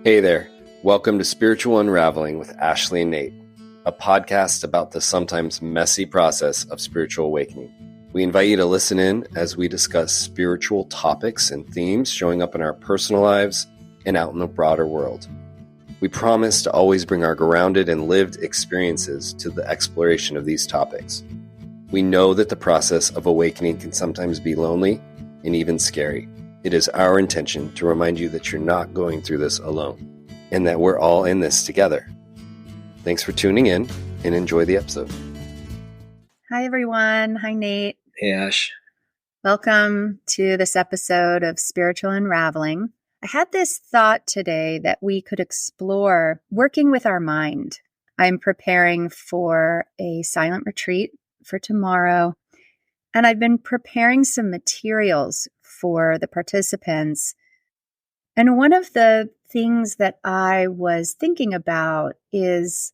Hey there. Welcome to Spiritual Unraveling with Ashley and Nate, a podcast about the sometimes messy process of spiritual awakening. We invite you to listen in as we discuss spiritual topics and themes showing up in our personal lives and out in the broader world. We promise to always bring our grounded and lived experiences to the exploration of these topics. We know that the process of awakening can sometimes be lonely and even scary. It is our intention to remind you that you're not going through this alone and that we're all in this together. Thanks for tuning in and enjoy the episode. Hi, everyone. Hi, Nate. Hey, Ash. Welcome to this episode of Spiritual Unraveling. I had this thought today that we could explore working with our mind. I'm preparing for a silent retreat for tomorrow, and I've been preparing some materials for the participants. And one of the things that I was thinking about is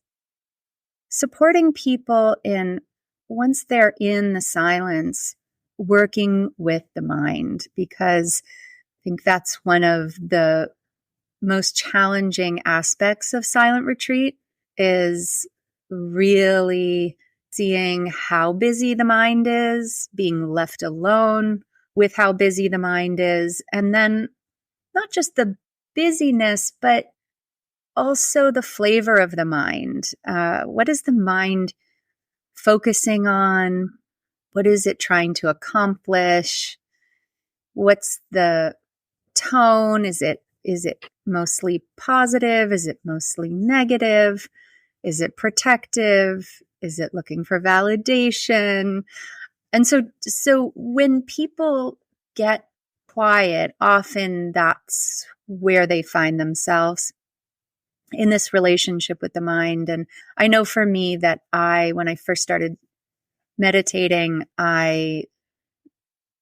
supporting people in, once they're in the silence, working with the mind, because I think that's one of the most challenging aspects of silent retreat is really seeing how busy the mind is, being left alone with how busy the mind is, and then not just the busyness, but also the flavor of the mind. What is the mind focusing on? What is it trying to accomplish? What's the tone? Is it mostly positive? Is it mostly negative? Is it protective? Is it looking for validation? And so when people get quiet, often that's where they find themselves in this relationship with the mind. And I know for me that when I first started meditating, I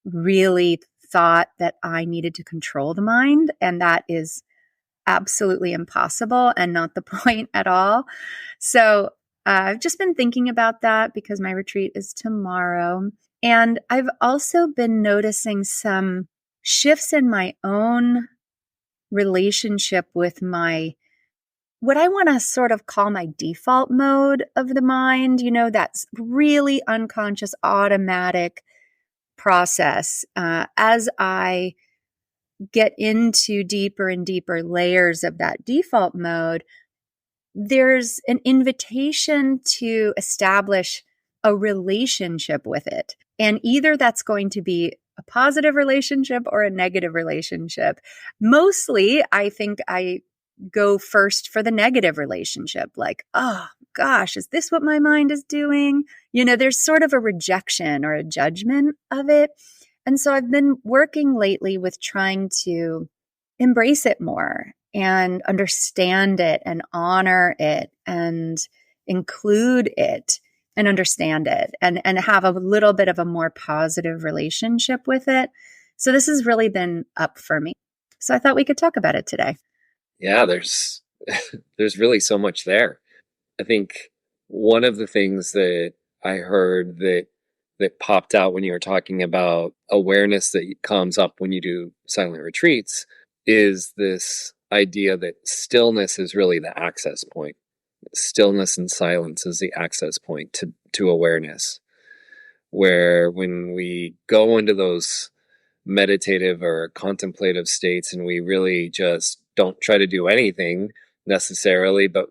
really thought that I needed to control the mind, and that is absolutely impossible and not the point at all. So I've just been thinking about that because my retreat is tomorrow. And I've also been noticing some shifts in my own relationship with what I want to sort of call my default mode of the mind, that's really unconscious, automatic process. As I get into deeper and deeper layers of that default mode, there's an invitation to establish a relationship with it. And either that's going to be a positive relationship or a negative relationship. Mostly, I think I go first for the negative relationship. Like, oh gosh, is this what my mind is doing? There's sort of a rejection or a judgment of it. And so I've been working lately with trying to embrace it more and understand it and honor it and include it and understand it and have a little bit of a more positive relationship with it. So this has really been up for me. So I thought we could talk about it today. Yeah, there's really so much there. I think one of the things that I heard that popped out when you were talking about awareness that comes up when you do silent retreats is this idea that stillness is really the access point. Stillness and silence is the access point to awareness, where when we go into those meditative or contemplative states and we really just don't try to do anything necessarily, but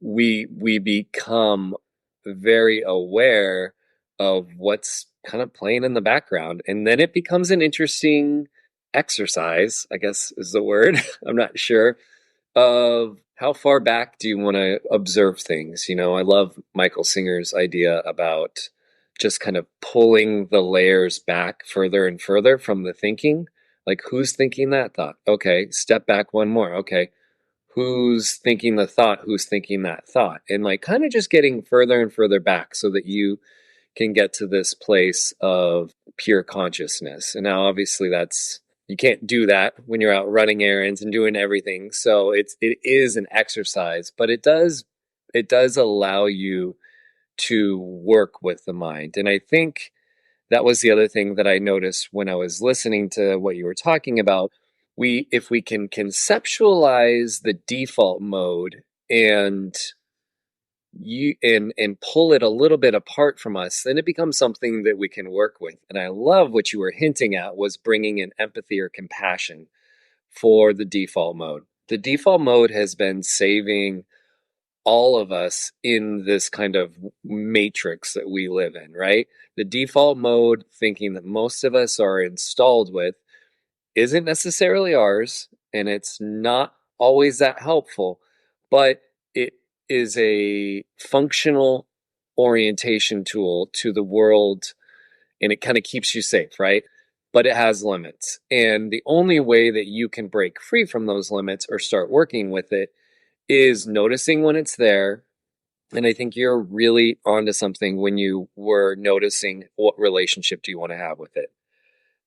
we become very aware of what's kind of playing in the background, and then it becomes an interesting exercise, I guess is the word. I'm not sure, of how far back do you want to observe things. I love Michael Singer's idea about just kind of pulling the layers back further and further from the thinking. Like, who's thinking that thought? Okay, step back one more. Okay, who's thinking the thought? Who's thinking that thought? And like kind of just getting further and further back so that you can get to this place of pure consciousness. And now obviously you can't do that when you're out running errands and doing everything. So it is an exercise, but it does allow you to work with the mind. And I think that was the other thing that I noticed when I was listening to what you were talking about, if we can conceptualize the default mode and pull it a little bit apart from us, then it becomes something that we can work with. And I love what you were hinting at was bringing in empathy or compassion for the default mode. The default mode has been saving all of us in this kind of matrix that we live in, right? The default mode, thinking that most of us are installed with, isn't necessarily ours, and it's not always that helpful, but it is a functional orientation tool to the world, and it kind of keeps you safe, right? But it has limits. And the only way that you can break free from those limits or start working with it is noticing when it's there. And I think you're really onto something when you were noticing what relationship do you want to have with it.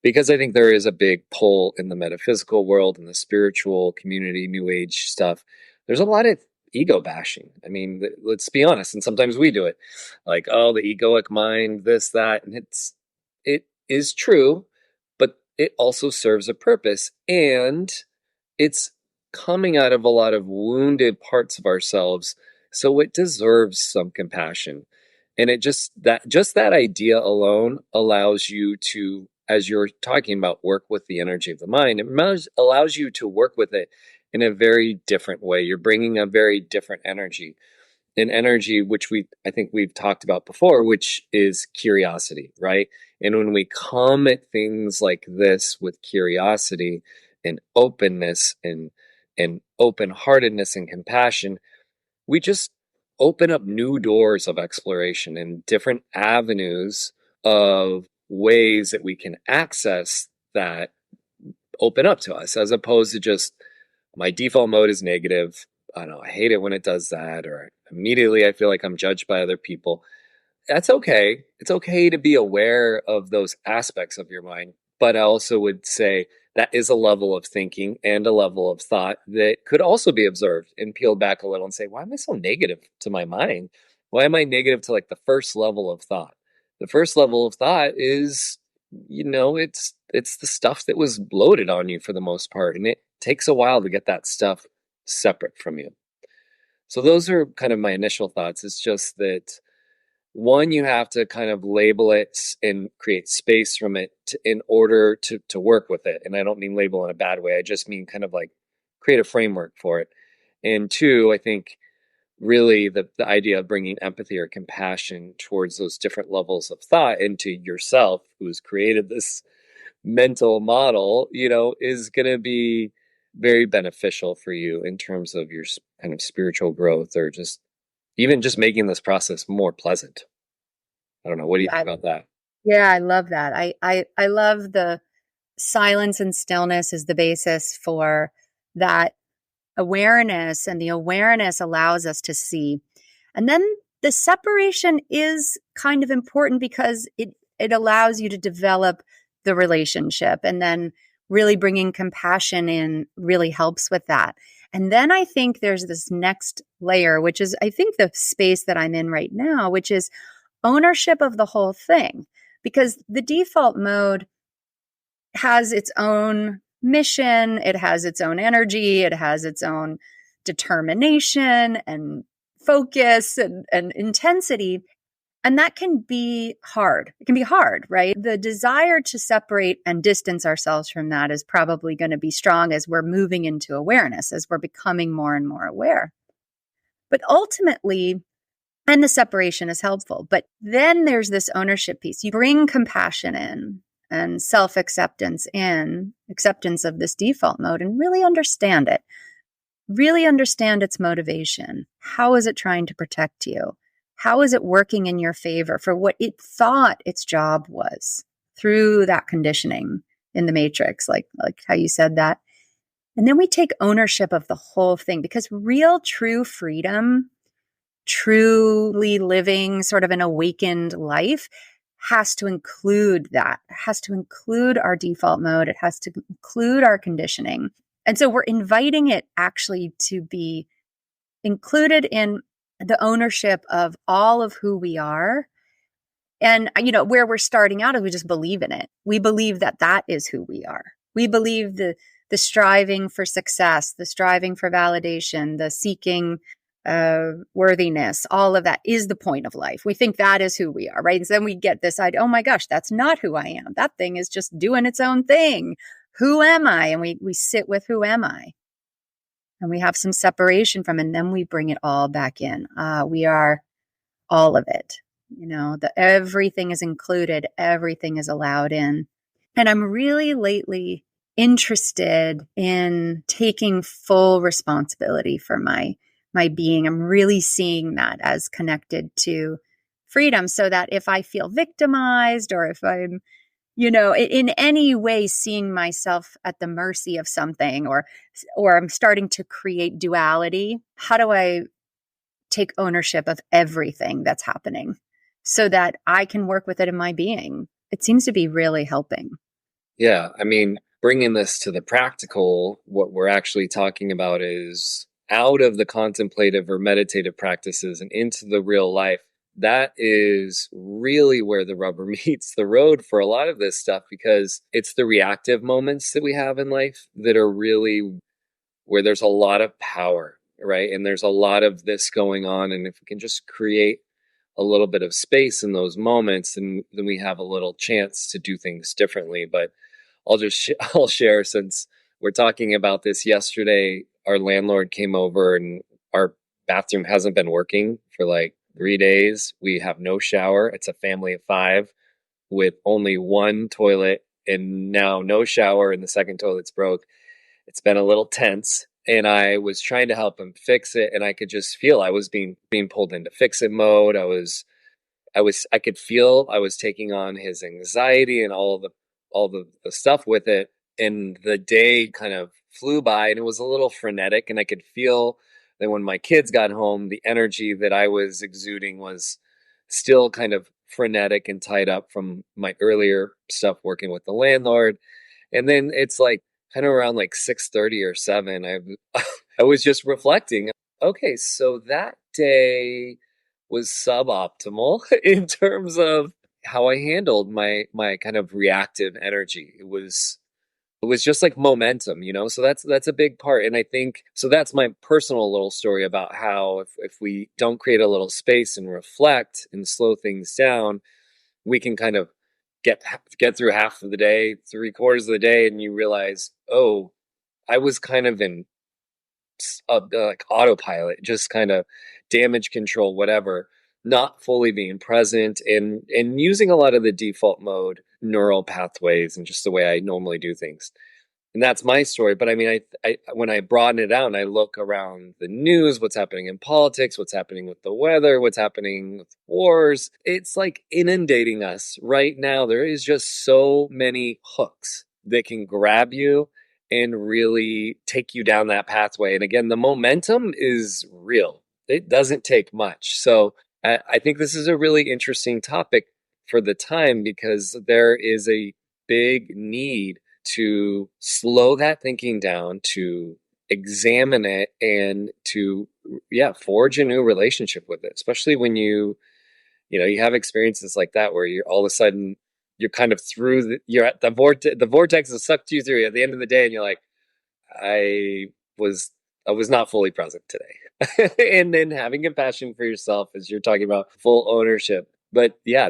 Because I think there is a big pull in the metaphysical world and the spiritual community, new age stuff. There's a lot of ego bashing. I mean, let's be honest. And sometimes we do it like, oh, the egoic mind, this, that. And it is true, but it also serves a purpose. And it's coming out of a lot of wounded parts of ourselves. So it deserves some compassion. And just that idea alone allows you to, as you're talking about, work with the energy of the mind. It allows you to work with it in a very different way. You're bringing a very different energy, an energy which I think we've talked about before, which is curiosity, right? And when we come at things like this with curiosity and openness and open-heartedness and compassion, we just open up new doors of exploration and different avenues of ways that we can access that open up to us, as opposed to just my default mode is negative. I don't know, I hate it when it does that, or immediately I feel like I'm judged by other people. That's okay. It's okay to be aware of those aspects of your mind. But I also would say that is a level of thinking and a level of thought that could also be observed and peeled back a little and say, why am I so negative to my mind? Why am I negative to like the first level of thought? The first level of thought is, it's the stuff that was loaded on you for the most part. And it takes a while to get that stuff separate from you. So those are kind of my initial thoughts. It's just that one, you have to kind of label it and create space from it in order to work with it. And I don't mean label in a bad way. I just mean kind of like create a framework for it. And two, I think really the idea of bringing empathy or compassion towards those different levels of thought into yourself, who's created this mental model, is going to be very beneficial for you in terms of your kind of spiritual growth, or just even just making this process more pleasant. I don't know. What do you think about that? Yeah, I love that. I love the silence and stillness is the basis for that awareness, and the awareness allows us to see. And then the separation is kind of important because it allows you to develop the relationship, and then really bringing compassion in really helps with that. And then I think there's this next layer, which is, I think, the space that I'm in right now, which is ownership of the whole thing. Because the default mode has its own mission, it has its own energy, it has its own determination and focus and intensity. And that can be hard. It can be hard, right? The desire to separate and distance ourselves from that is probably going to be strong as we're moving into awareness, as we're becoming more and more aware. But ultimately, and the separation is helpful, but then there's this ownership piece. You bring compassion in and self-acceptance in, acceptance of this default mode, and really understand it. Really understand its motivation. How is it trying to protect you? How is it working in your favor for what it thought its job was through that conditioning in the matrix, like how you said that? And then we take ownership of the whole thing, because real, true freedom, truly living sort of an awakened life has to include that. It has to include our default mode. It has to include our conditioning. And so we're inviting it actually to be included in the ownership of all of who we are. And, where we're starting out is we just believe in it. We believe that that is who we are. We believe the the striving for success, the striving for validation, the seeking worthiness, all of that is the point of life. We think that is who we are, right? And then we get this idea, oh my gosh, that's not who I am. That thing is just doing its own thing. Who am I? And we sit with who am I? And we have some separation from it, and then we bring it all back in. We are all of it. Everything is included. Everything is allowed in. And I'm really lately interested in taking full responsibility for my being. I'm really seeing that as connected to freedom, so that if I feel victimized, or if I'm, in any way seeing myself at the mercy of something, or I'm starting to create duality, how do I take ownership of everything that's happening so that I can work with it in my being? It seems to be really helping. Yeah. I mean, bringing this to the practical, what we're actually talking about is out of the contemplative or meditative practices and into the real life. That is really where the rubber meets the road for a lot of this stuff, because it's the reactive moments that we have in life that are really where there's a lot of power, right? And there's a lot of this going on. And if we can just create a little bit of space in those moments, then we have a little chance to do things differently. But I'll share, since we're talking about this. Yesterday, our landlord came over and our bathroom hasn't been working for like 3 days. We have no shower. It's a family of 5 with only one toilet, and now no shower, and the second toilet's broke. It's been a little tense, and I was trying to help him fix it, and I could just feel I was being pulled into fix it mode. I could feel I was taking on his anxiety and all the stuff with it. And the day kind of flew by, and it was a little frenetic, and I could feel that when my kids got home, the energy that I was exuding was still kind of frenetic and tied up from my earlier stuff working with the landlord. And then it's like kind of around like 6:30 or 7, I was just reflecting. Okay, so that day was suboptimal in terms of how I handled my kind of reactive energy. It was just like momentum, so that's a big part. And I think so that's my personal little story about how if we don't create a little space and reflect and slow things down, we can kind of get through half of the day, 3/4 of the day, and you realize, oh, I was kind of in like autopilot, just kind of damage control, whatever, not fully being present and using a lot of the default mode neural pathways and just the way I normally do things. And that's my story. But I mean, I when I broaden it out and I look around the news, what's happening in politics, what's happening with the weather, what's happening with wars, it's like inundating us right now. There is just so many hooks that can grab you and really take you down that pathway. And again, the momentum is real. It doesn't take much. So I think this is a really interesting topic for the time, because there is a big need to slow that thinking down, to examine it, and to forge a new relationship with it, especially when you have experiences like that where you're all of a sudden you're kind of you're at the vortex has sucked you through at the end of the day, and you're like, I was not fully present today. And then having compassion for yourself, as you're talking about, full ownership. But yeah,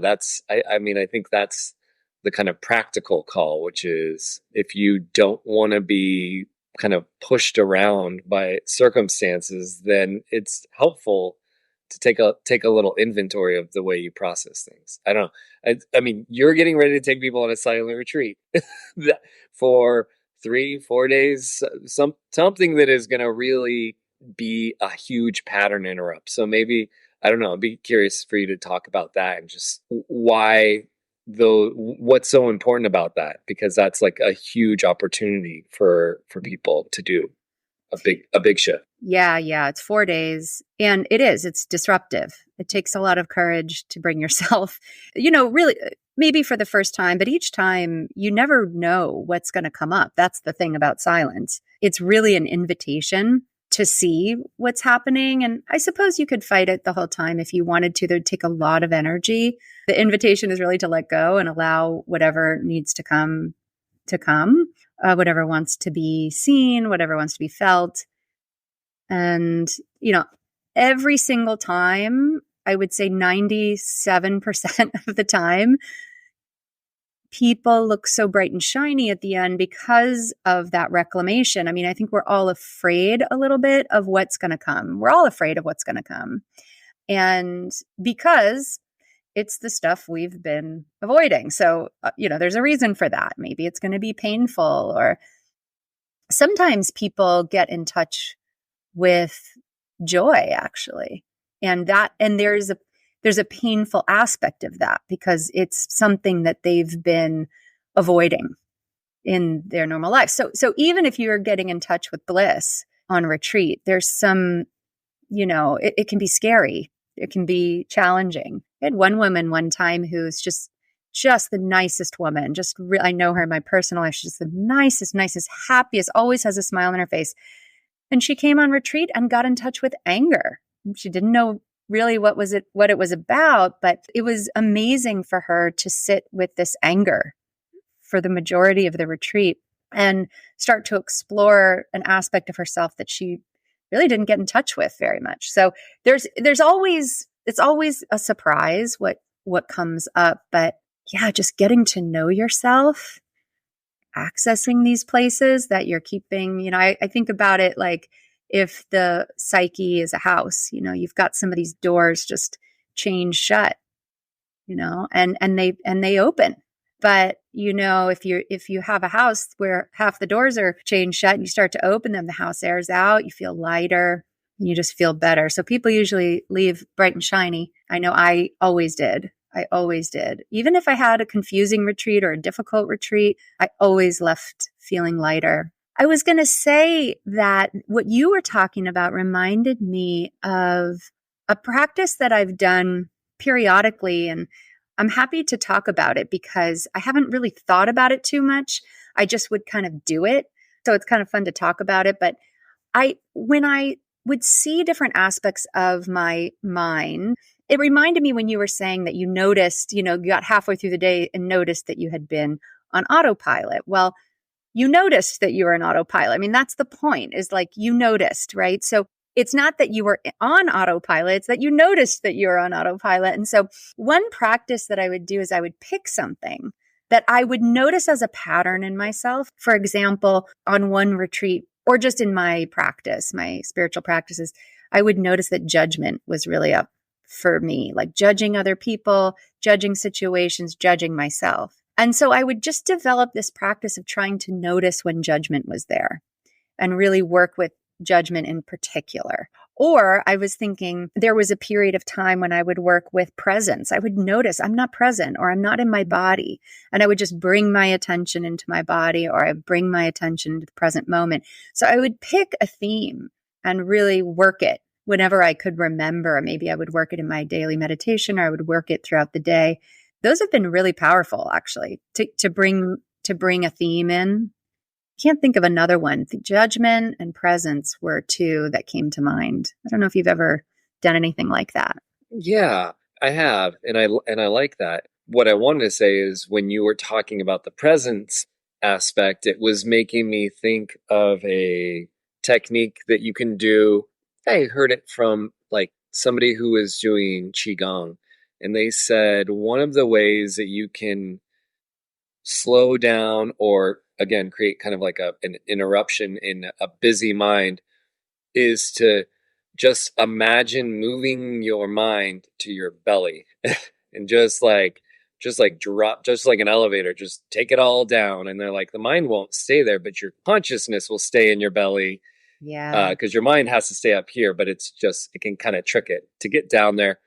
I mean, I think that's the kind of practical call, which is if you don't want to be kind of pushed around by circumstances, then it's helpful to take a little inventory of the way you process things. I don't know. I mean, you're getting ready to take people on a silent retreat for 3-4 days, something that is going to really be a huge pattern interrupt. So maybe, I don't know, I'd be curious for you to talk about that and just what's so important about that, because that's like a huge opportunity for people to do a big shift. Yeah. It's 4 days, and it's disruptive. It takes a lot of courage to bring yourself, really, maybe for the first time, but each time you never know what's going to come up. That's the thing about silence. It's really an invitation to see what's happening. And I suppose you could fight it the whole time if you wanted to. There'd take a lot of energy. The invitation is really to let go and allow whatever needs to come to come. whatever wants to be seen, whatever wants to be felt. And, every single time, I would say 97% of the time, people look so bright and shiny at the end because of that reclamation. I mean, I think we're all afraid a little bit of what's going to come. We're all afraid of what's going to come. And because it's the stuff we've been avoiding. So, there's a reason for that. Maybe it's going to be painful, or sometimes people get in touch with joy, actually. And there's a painful aspect of that because it's something that they've been avoiding in their normal life. So even if you're getting in touch with bliss on retreat, there's some, it can be scary. It can be challenging. I had one woman one time who's just the nicest woman. I know her in my personal life. She's the nicest, happiest, always has a smile on her face. And she came on retreat and got in touch with anger. She didn't know really what it was about, but it was amazing for her to sit with this anger for the majority of the retreat and start to explore an aspect of herself that she really didn't get in touch with very much. So it's always a surprise what comes up, but yeah, just getting to know yourself, accessing these places that you're keeping, I think about it like if the psyche is a house, you've got some of these doors just chained shut, and they open. But, if you have a house where half the doors are chained shut and you start to open them, the house airs out, you feel lighter and you just feel better. So people usually leave bright and shiny. I know I always did. Even if I had a confusing retreat or a difficult retreat, I always left feeling lighter. I was going to say that what you were talking about reminded me of a practice that I've done periodically, and I'm happy to talk about it because I haven't really thought about it too much. I just would kind of do it. So it's kind of fun to talk about it. But when I would see different aspects of my mind, it reminded me when you were saying that you noticed, you got halfway through the day and noticed that you had been on autopilot. Well, you noticed that you were on autopilot. I mean, that's the point, is like you noticed, right? So it's not that you were on autopilot, it's that you noticed that you were on autopilot. And so one practice that I would do is I would pick something that I would notice as a pattern in myself. For example, on one retreat, or just in my practice, my spiritual practices, I would notice that judgment was really up for me, like judging other people, judging situations, judging myself. And so I would just develop this practice of trying to notice when judgment was there and really work with judgment in particular. Or I was thinking there was a period of time when I would work with presence. I would notice I'm not present or I'm not in my body. And I would just bring my attention into my body, or I bring my attention into the present moment. So I would pick a theme and really work it whenever I could remember. Maybe I would work it in my daily meditation, or I would work it throughout the day. Those have been really powerful, actually, to bring a theme in. Can't think of another one. The judgment and presence were two that came to mind. I don't know if you've ever done anything like that. Yeah, I have, and I like that. What I wanted to say is when you were talking about the presence aspect, it was making me think of a technique that you can do. I heard it from like somebody who was doing qigong, and they said one of the ways that you can slow down, or again create kind of like an interruption in a busy mind, is to just imagine moving your mind to your belly and just like drop, just like an elevator, just take it all down. And they're like, the mind won't stay there, but your consciousness will stay in your belly. Yeah. Because your mind has to stay up here, but it can kind of trick it to get down there.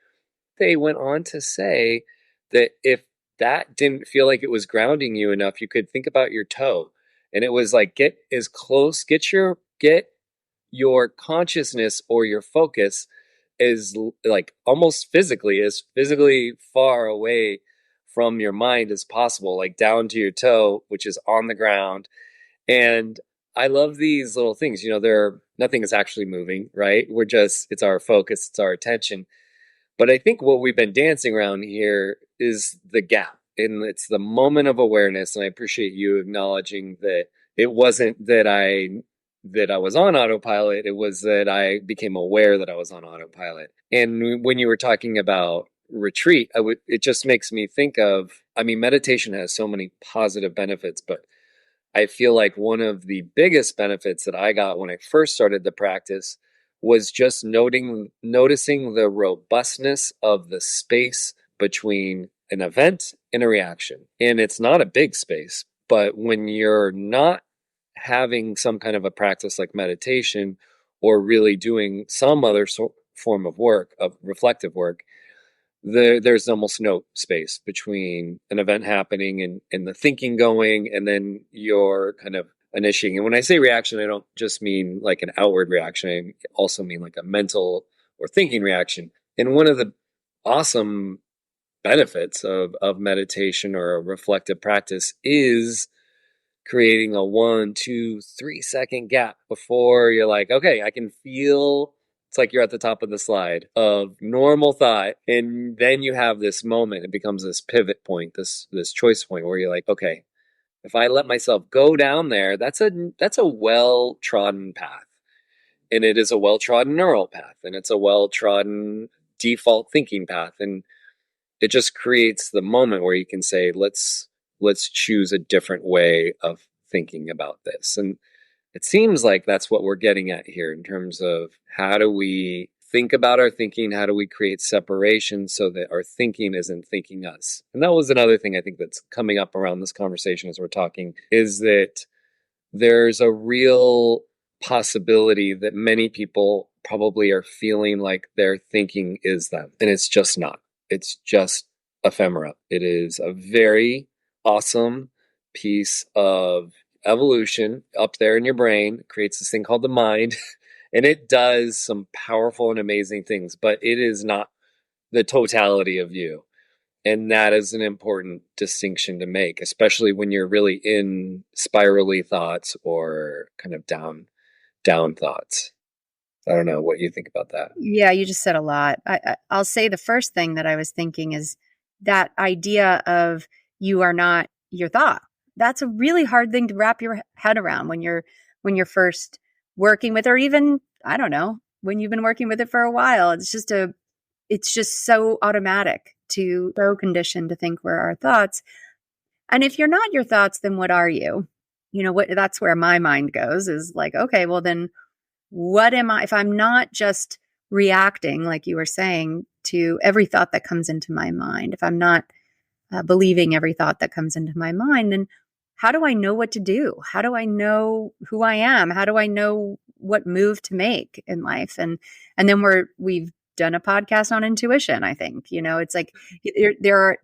They went on to say that if that didn't feel like it was grounding you enough, you could think about your toe. And it was like, get your consciousness or your focus is like almost as physically far away from your mind as possible, like down to your toe, which is on the ground. And I love these little things. Nothing is actually moving, right? It's our focus, it's our attention. But I think what we've been dancing around here is the gap, and it's the moment of awareness. And I appreciate you acknowledging that it wasn't that I was on autopilot. It was that I became aware that I was on autopilot. And when you were talking about retreat, it just makes me think of, I mean, meditation has so many positive benefits, but I feel like one of the biggest benefits that I got when I first started the practice was just noticing the robustness of the space between an event and a reaction. And it's not a big space, but when you're not having some kind of a practice like meditation or really doing some other form of work, of reflective work, there's almost no space between an event happening and the thinking going, and then you're kind of initiating. And when I say reaction, I don't just mean like an outward reaction. I also mean like a mental or thinking reaction. And one of the awesome benefits of meditation or a reflective practice is creating a 1, 2, 3 second gap before you're like, okay, I can feel, it's like you're at the top of the slide of normal thought. And then you have this moment, it becomes this pivot point, this choice point where you're like, okay, if I let myself go down there, that's a well-trodden path. And it is a well-trodden neural path, and it's a well-trodden default thinking path. And it just creates the moment where you can say, let's choose a different way of thinking about this. And it seems like that's what we're getting at here in terms of how do we think about our thinking? How do we create separation so that our thinking isn't thinking us? And that was another thing I think that's coming up around this conversation as we're talking, is that there's a real possibility that many people probably are feeling like their thinking is them. And it's just not. It's just ephemera. It is a very awesome piece of evolution up there in your brain. It creates this thing called the mind, and it does some powerful and amazing things, but it is not the totality of you. And that is an important distinction to make, especially when you're really in spirally thoughts or kind of down thoughts. I don't know what you think about that. Yeah, you just said a lot. I'll say the first thing that I was thinking is that idea of you are not your thought. That's a really hard thing to wrap your head around when you're first working with, or even, I don't know, when you've been working with it for a while. It's just so automatic, so conditioned to think we're our thoughts. And if you're not your thoughts, then what are you? That's where my mind goes, is like, okay, well then what am I, if I'm not just reacting, like you were saying, to every thought that comes into my mind, if I'm not believing every thought that comes into my mind, then how do I know what to do? How do I know who I am? How do I know what move to make in life? And then we've done a podcast on intuition. I think, it's like there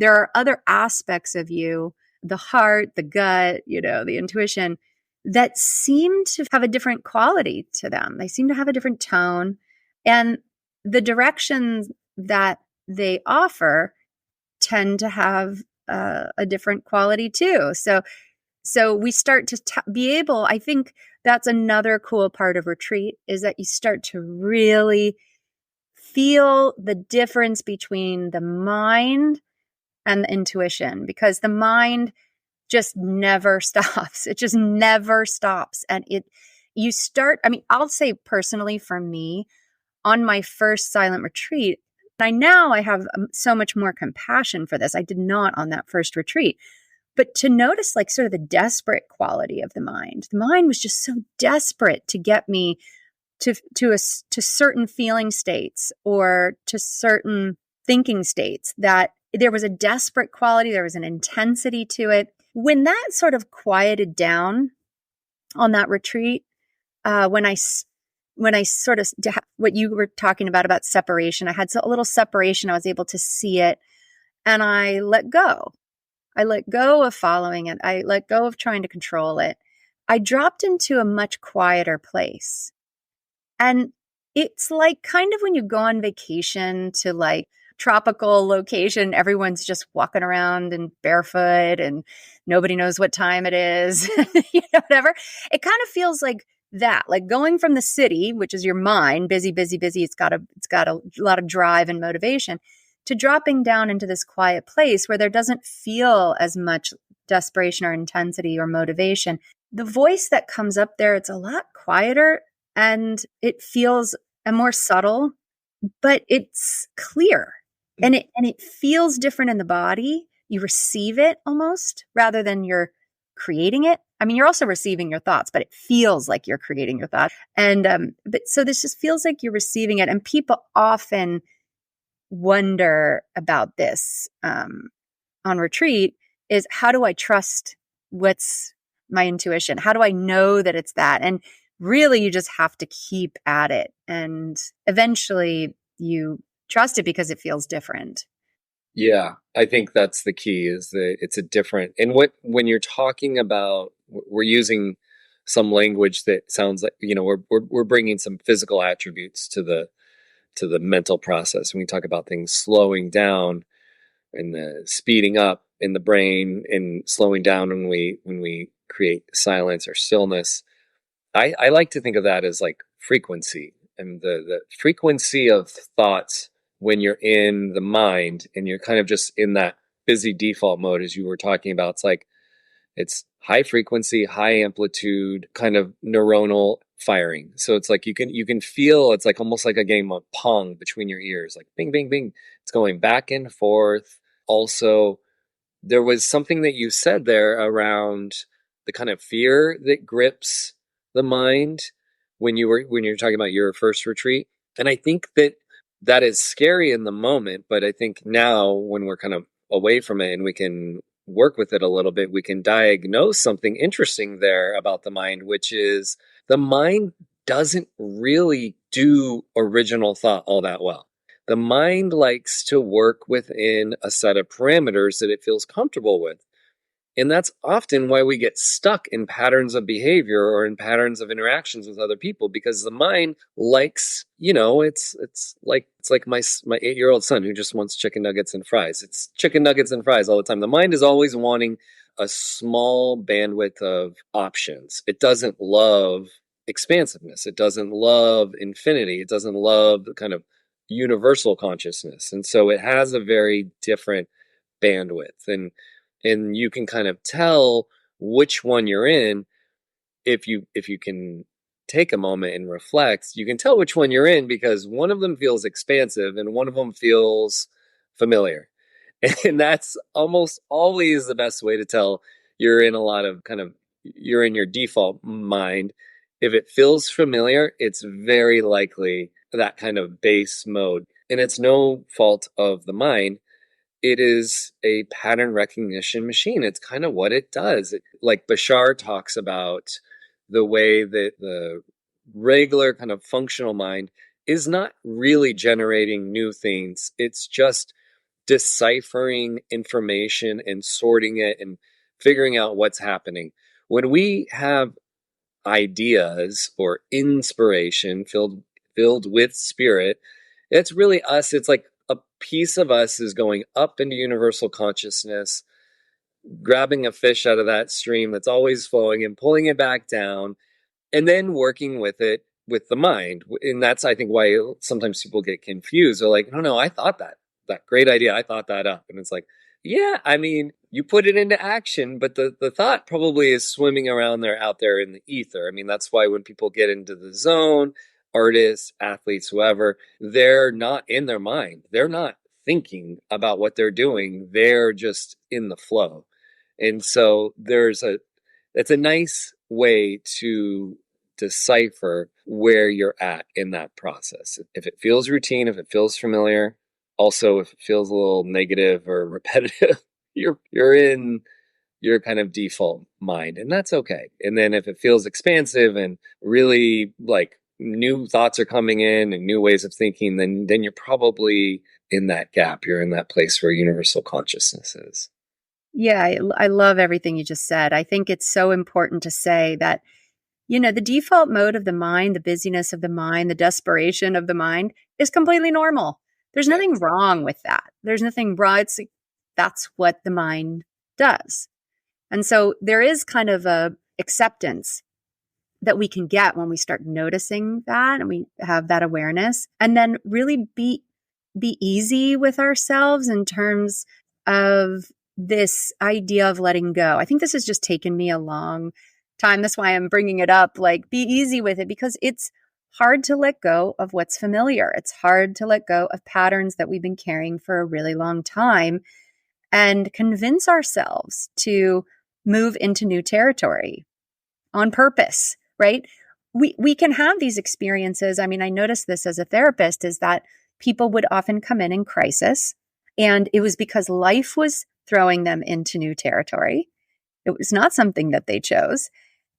are other aspects of you, the heart, the gut, the intuition, that seem to have a different quality to them. They seem to have a different tone, and the directions that they offer tend to have a different quality too. So we start to be able, I think that's another cool part of retreat, is that you start to really feel the difference between the mind and the intuition, because the mind just never stops. It just never stops. And I'll say personally for me, on my first silent retreat, I have so much more compassion for this. I did not on that first retreat. But to notice like sort of the desperate quality of the mind. The mind was just so desperate to get me to certain feeling states or to certain thinking states, that there was a desperate quality, there was an intensity to it. When that sort of quieted down on that retreat, when I sort of, what you were talking about separation, I had a little separation. I was able to see it, and I let go. I let go of following it. I let go of trying to control it. I dropped into a much quieter place. And it's like kind of when you go on vacation to like tropical location, everyone's just walking around and barefoot and nobody knows what time it is, whatever. It kind of feels like that, like going from the city, which is your mind, busy, busy, busy. It's got a lot of drive and motivation, to dropping down into this quiet place where there doesn't feel as much desperation or intensity or motivation. the voice that comes up there, it's a lot quieter and it feels more subtle, but it's clear and it feels different in the body. You receive it almost rather than you're creating it. I mean, you're also receiving your thoughts, but it feels like you're creating your thoughts. And, but so this just feels like you're receiving it. And people often wonder about this, on retreat is how do I trust what's my intuition? How do I know that it's that? And really, you just have to keep at it. And eventually you trust it because it feels different. Yeah, I think that's the key is that it's a different, and when you're talking about, we're using some language that sounds like, we're bringing some physical attributes to the mental process. When we talk about things slowing down and the speeding up in the brain and slowing down when we create silence or stillness, I like to think of that as like frequency, and the frequency of thoughts when you're in the mind and you're kind of just in that busy default mode, as you were talking about. It's like it's high frequency, high amplitude kind of neuronal firing. So it's like you can feel, it's like almost like a game of pong between your ears, like bing, bing, bing. It's going back and forth. Also, there was something that you said there around the kind of fear that grips the mind when you're talking about your first retreat. And I think that that is scary in the moment, but I think now when we're kind of away from it and we can work with it a little bit, we can diagnose something interesting there about the mind, which is the mind doesn't really do original thought all that well. The mind likes to work within a set of parameters that it feels comfortable with. And that's often why we get stuck in patterns of behavior or in patterns of interactions with other people, because the mind likes, it's like my 8-year-old son who just wants chicken nuggets and fries. It's chicken nuggets and fries all the time. The mind is always wanting a small bandwidth of options. It doesn't love expansiveness. It doesn't love infinity. It doesn't love the kind of universal consciousness. And so it has a very different bandwidth. And you can kind of tell which one you're in if you can take a moment and reflect. You can tell which one you're in because one of them feels expansive and one of them feels familiar. And that's almost always the best way to tell you're in a lot of kind of, you're in your default mind. If it feels familiar, it's very likely that kind of base mode. And it's no fault of the mind. It is a pattern recognition machine. It's kind of what it does. Like Bashar talks about the way that the regular kind of functional mind is not really generating new things. It's just deciphering information and sorting it and figuring out what's happening. When we have ideas or inspiration filled with spirit, it's really us. It's like a piece of us is going up into universal consciousness, grabbing a fish out of that stream that's always flowing and pulling it back down, and then working with it with the mind. And that's, I think, why sometimes people get confused. They're like, no, I thought that great idea. I thought that up. And it's like, yeah, I mean, you put it into action, but the thought probably is swimming around there, out there in the ether. I mean, that's why when people get into the zone, artists, athletes, whoever, they're not in their mind. They're not thinking about what they're doing. They're just in the flow. And so it's a nice way to decipher where you're at in that process. If it feels routine, if it feels familiar, also if it feels a little negative or repetitive, you're in your kind of default mind, and that's okay. And then if it feels expansive and really like new thoughts are coming in and new ways of thinking, then you're probably in that gap. You're in that place where universal consciousness is. Yeah, I love everything you just said. I think it's so important to say that, the default mode of the mind, the busyness of the mind, the desperation of the mind is completely normal. There's nothing wrong with that. There's nothing wrong. It's like, that's what the mind does. And so there is kind of a acceptance that we can get when we start noticing that and we have that awareness, and then really be easy with ourselves in terms of this idea of letting go. I think this has just taken me a long time. That's why I'm bringing it up. Like, be easy with it, because it's hard to let go of what's familiar. It's hard to let go of patterns that we've been carrying for a really long time and convince ourselves to move into new territory on purpose, right? We can have these experiences. I mean, I noticed this as a therapist, is that people would often come in crisis, and it was because life was throwing them into new territory. It was not something that they chose.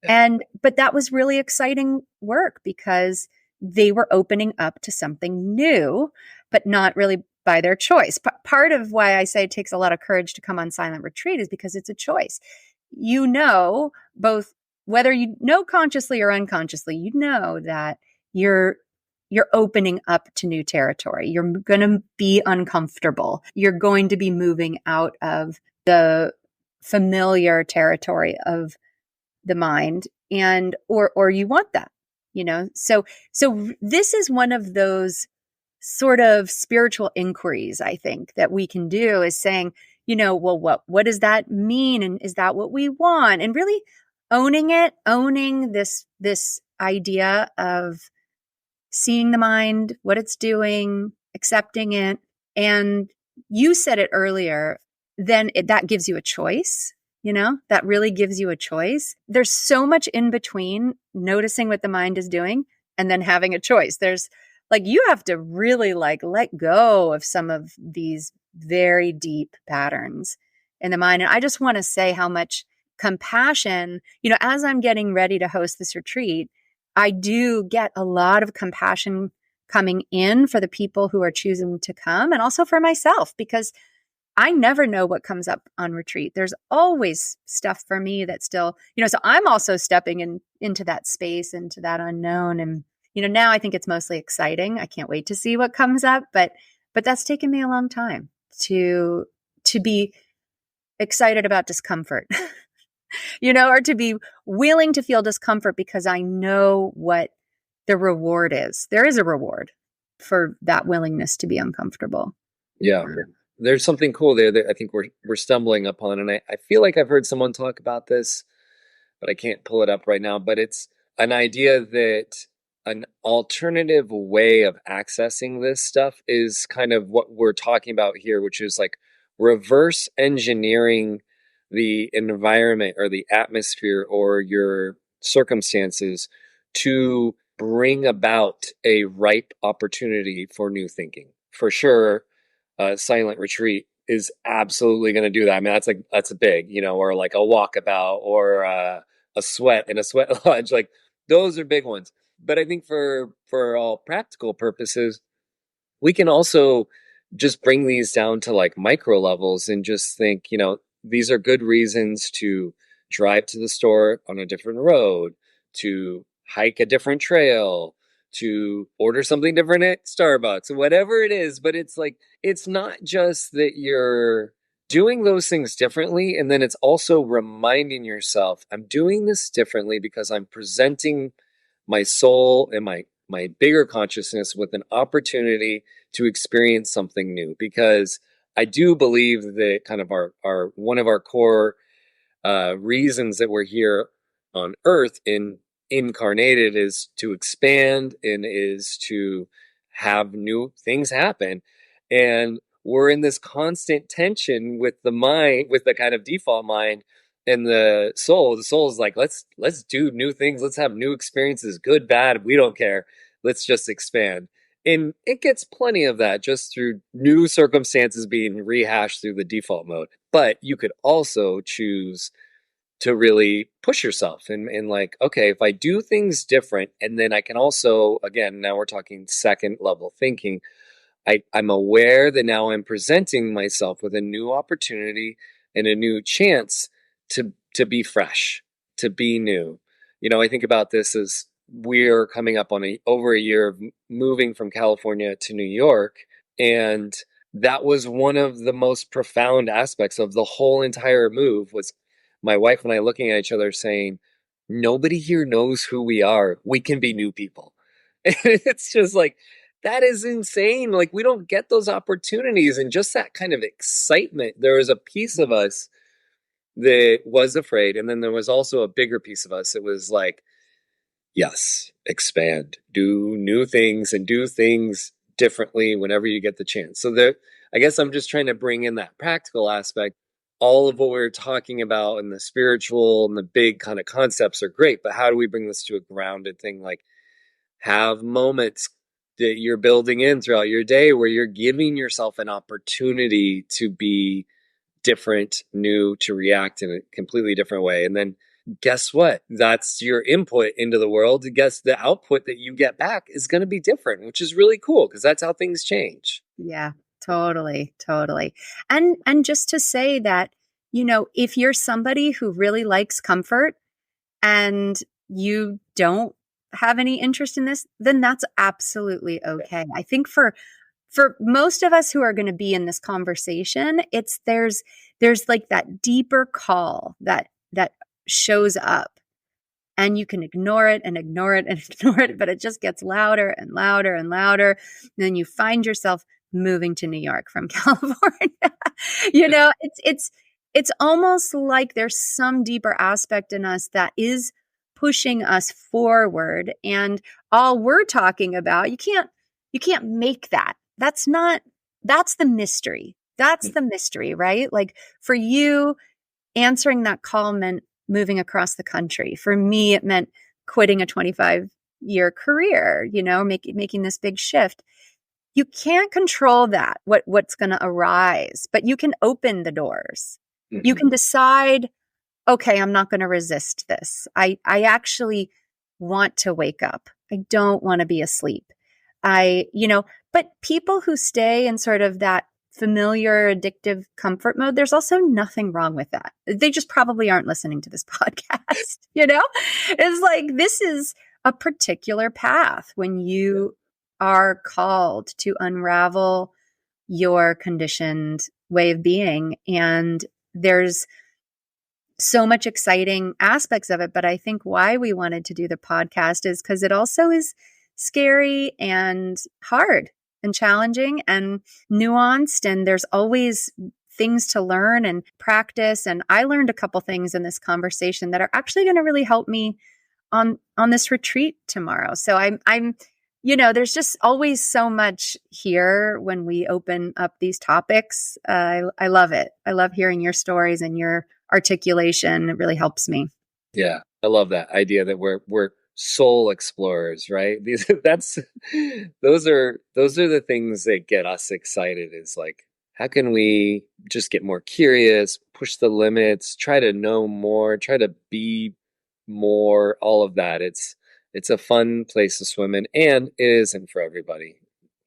But that was really exciting work, because they were opening up to something new, but not really by their choice. Part of why I say it takes a lot of courage to come on silent retreat is because it's a choice. You know, both whether you know consciously or unconsciously, you know that you're opening up to new territory. You're going to be uncomfortable. You're going to be moving out of the familiar territory of the mind, and or you want that, so this is one of those sort of spiritual inquiries, I think, that we can do, is saying, well, what does that mean, and is that what we want, and really owning this idea of seeing the mind, what it's doing, accepting it. And you said it earlier, then that gives you a choice. That really gives you a choice. There's so much in between noticing what the mind is doing and then having a choice. There's you have to really let go of some of these very deep patterns in the mind. And I just want to say how much compassion, as I'm getting ready to host this retreat, I do get a lot of compassion coming in for the people who are choosing to come, and also for myself, because I never know what comes up on retreat. There's always stuff for me that still, so I'm also stepping into that space, into that unknown. And, now I think it's mostly exciting. I can't wait to see what comes up, but that's taken me a long time to be excited about discomfort, or to be willing to feel discomfort, because I know what the reward is. There is a reward for that willingness to be uncomfortable. Yeah. There's something cool there that I think we're stumbling upon. And I feel like I've heard someone talk about this, but I can't pull it up right now. But it's an idea that an alternative way of accessing this stuff is kind of what we're talking about here, which is like reverse engineering the environment or the atmosphere or your circumstances to bring about a ripe opportunity for new thinking. For sure, silent retreat is absolutely going to do that. I mean, that's a big, or like a walkabout, or a sweat in a sweat lodge. Like, those are big ones. But I think for all practical purposes, we can also just bring these down to like micro levels and just think, these are good reasons to drive to the store on a different road, to hike a different trail, to order something different at Starbucks, whatever it is. But it's like, it's not just that you're doing those things differently. And then it's also reminding yourself, I'm doing this differently because I'm presenting my soul and my bigger consciousness with an opportunity to experience something new. Because I do believe that kind of our one of our core reasons that we're here on Earth incarnated is to expand and is to have new things happen. And we're in this constant tension with the mind, with the kind of default mind, and the soul. The soul is like, let's do new things. Let's have new experiences, good, bad. We don't care. Let's just expand. And it gets plenty of that just through new circumstances being rehashed through the default mode. But you could also choose to really push yourself and like, okay, if I do things different, and then I can also, again, now we're talking second level thinking, I'm aware that now I'm presenting myself with a new opportunity and a new chance to be fresh, to be new. I think about this as we're coming up on over a year of moving from California to New York, and that was one of the most profound aspects of the whole entire move, was my wife and I looking at each other saying, nobody here knows who we are. We can be new people. And it's just like, that is insane. Like, we don't get those opportunities. And just that kind of excitement, there is a piece of us that was afraid. And then there was also a bigger piece of us. It was like, yes, expand, do new things and do things differently whenever you get the chance. So there, I guess I'm just trying to bring in that practical aspect. All of what we're talking about and the spiritual and the big kind of concepts are great, but how do we bring this to a grounded thing? Like, have moments that you're building in throughout your day where you're giving yourself an opportunity to be different, new, to react in a completely different way. And then guess what? That's your input into the world. Guess the output that you get back is going to be different, which is really cool because that's how things change. Yeah, totally, totally. And just to say that, if you're somebody who really likes comfort and you don't have any interest in this, then that's absolutely okay. I think for most of us who are going to be in this conversation, there's like that deeper call that shows up, and you can ignore it and ignore it and ignore it, but it just gets louder and louder and louder. And then you find yourself moving to New York from California. It's almost like there's some deeper aspect in us that is pushing us forward, and all we're talking about, you can't make that. That's the mystery. That's the mystery, right? Like for you, answering that call meant moving across the country. For me, it meant quitting a 25-year career, making this big shift. You can't control that, what's going to arise, but you can open the doors. Mm-hmm. You can decide, okay, I'm not going to resist this. I actually want to wake up. I don't want to be asleep. But people who stay in sort of that familiar addictive comfort mode, there's also nothing wrong with that. They just probably aren't listening to this podcast. It's like, this is a particular path when you are called to unravel your conditioned way of being. And there's so much exciting aspects of it. But I think why we wanted to do the podcast is because it also is scary and hard and challenging and nuanced. And there's always things to learn and practice. And I learned a couple things in this conversation that are actually going to really help me on this retreat tomorrow. So I'm there's just always so much here when we open up these topics. I love it. I love hearing your stories and your articulation. It really helps me. Yeah, I love that idea that we're soul explorers, right? Those are the things that get us excited. Is like, how can we just get more curious, push the limits, try to know more, try to be more, all of that. It's a fun place to swim in, and it isn't for everybody,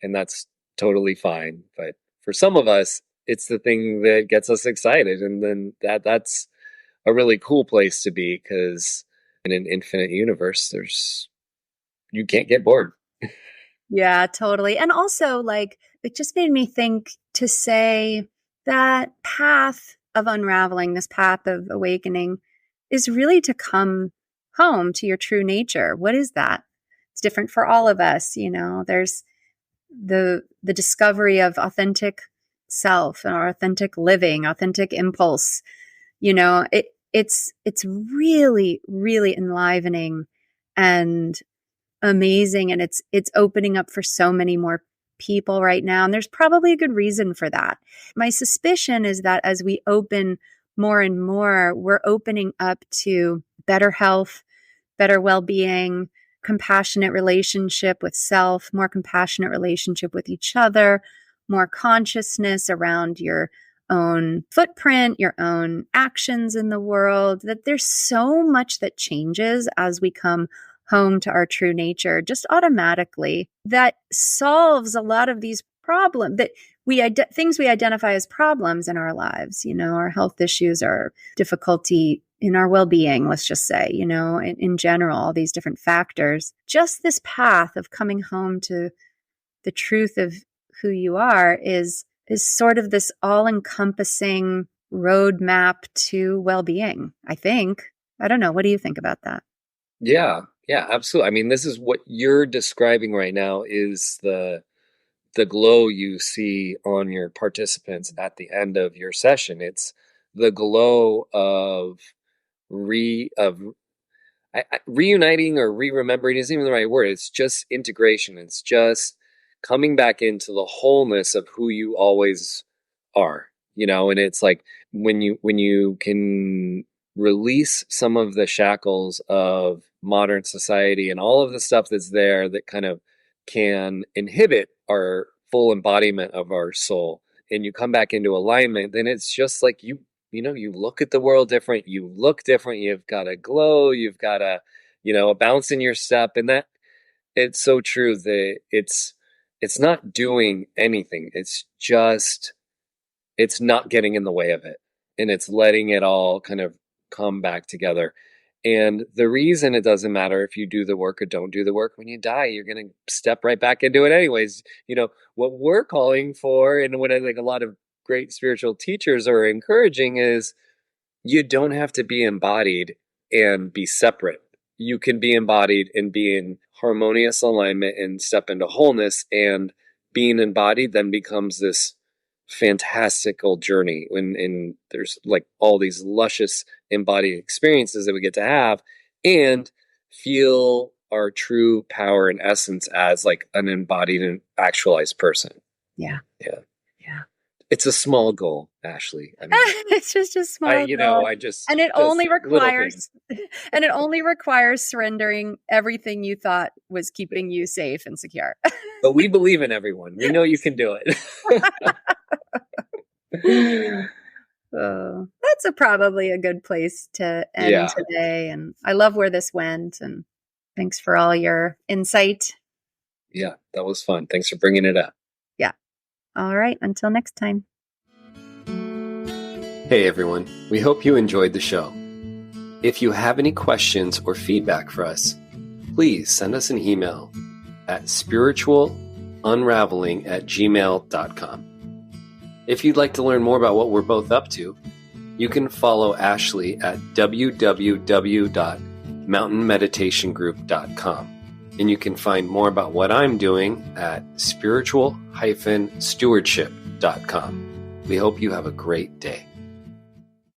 and that's totally fine. But for some of us, it's the thing that gets us excited, and then that's a really cool place to be, because in an infinite universe, you can't get bored. Yeah, totally. And also, like, it just made me think to say that path of unraveling, this path of awakening, is really to come home to your true nature. What is that? It's different for all of us. There's the discovery of authentic self and our authentic living, authentic impulse. It's really, really enlivening and amazing. And it's opening up for so many more people right now. And there's probably a good reason for that. My suspicion is that as we open more and more, we're opening up to better health, better well-being, compassionate relationship with self, more compassionate relationship with each other, more consciousness around your own footprint, your own actions in the world, that there's so much that changes as we come home to our true nature, just automatically, that solves a lot of these problems that things we identify as problems in our lives, our health issues, our difficulty in our well-being, let's just say, in general, all these different factors. Just this path of coming home to the truth of who you are is sort of this all-encompassing roadmap to well-being, I think. I don't know. What do you think about that? Yeah, absolutely. I mean, this is what you're describing right now is the glow you see on your participants at the end of your session. It's the glow of reuniting or re-remembering isn't even the right word. It's just integration. It's just coming back into the wholeness of who you always are, and it's like when you can release some of the shackles of modern society and all of the stuff that's there that kind of can inhibit our full embodiment of our soul, and you come back into alignment, then it's just like you look at the world different, you look different, you've got a glow, you've got a bounce in your step. And that, it's so true that it's not doing anything. It's not getting in the way of it. And it's letting it all kind of come back together. And the reason it doesn't matter if you do the work or don't do the work, when you die, you're going to step right back into it anyways. What we're calling for, and what I think a lot of great spiritual teachers are encouraging, is you don't have to be embodied and be separate. You can be embodied and be in harmonious alignment and step into wholeness, and being embodied then becomes this fantastical journey and there's like all these luscious embodied experiences that we get to have and feel our true power and essence as like an embodied and actualized person. Yeah. It's a small goal, Ashley. I mean, it's just a small goal. And it only requires surrendering everything you thought was keeping you safe and secure. But we believe in everyone. We know you can do it. That's probably a good place to end today. And I love where this went. And thanks for all your insight. Yeah, that was fun. Thanks for bringing it up. Yeah. All right. Until next time. Hey, everyone. We hope you enjoyed the show. If you have any questions or feedback for us, please send us an email at spiritualunraveling@gmail.com. If you'd like to learn more about what we're both up to, you can follow Ashley at www.mountainmeditationgroup.com. And you can find more about what I'm doing at spiritual-stewardship.com. We hope you have a great day.